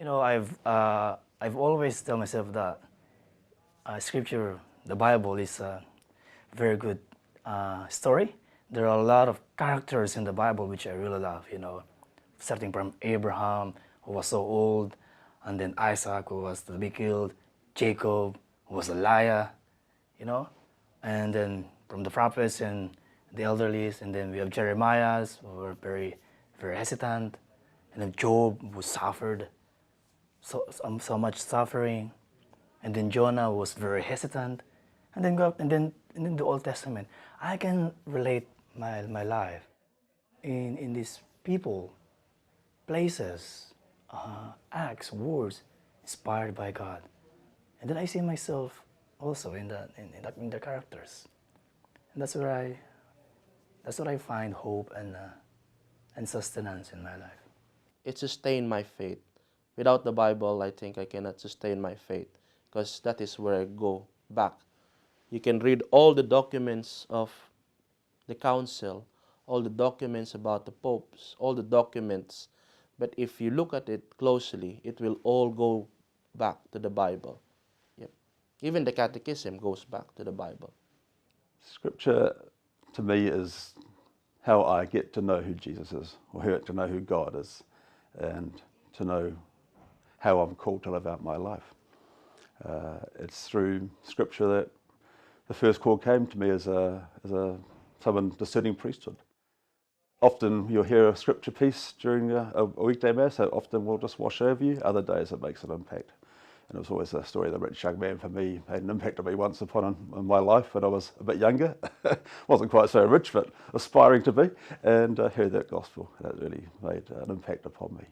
I've always tell myself that Scripture, the Bible, is a very good story. There are a lot of characters in the Bible which I really love. Starting from Abraham, who was so old, and then Isaac, who was to be killed, Jacob, who was a liar, and then from the prophets and the elderlies, and then we have Jeremiah's, who were very, very hesitant, and then Job, who suffered so much suffering, and then Jonah was very hesitant, and then and then the Old Testament. I can relate my life in these people, places, acts, words inspired by God, and then I see myself also in the characters, and that's where I find hope and sustenance in my life. It sustained my faith. Without the Bible, I think I cannot sustain my faith because that is where I go back. You can read all the documents of the council, all the documents about the popes, all the documents, but if you look at it closely, it will all go back to the Bible. Yep. Even the catechism goes back to the Bible. Scripture to me is how I get to know who Jesus is, or to know who God is, and to know how I'm called to live out my life. It's through Scripture that the first call came to me as someone discerning priesthood. Often you'll hear a scripture piece during a weekday mass, so often will just wash over you. Other days it makes an impact. And it was always a story of the rich young man for me, made an impact on me once upon in my life when I was a bit younger. Wasn't quite so rich, but aspiring to be, and heard that gospel. That really made an impact upon me.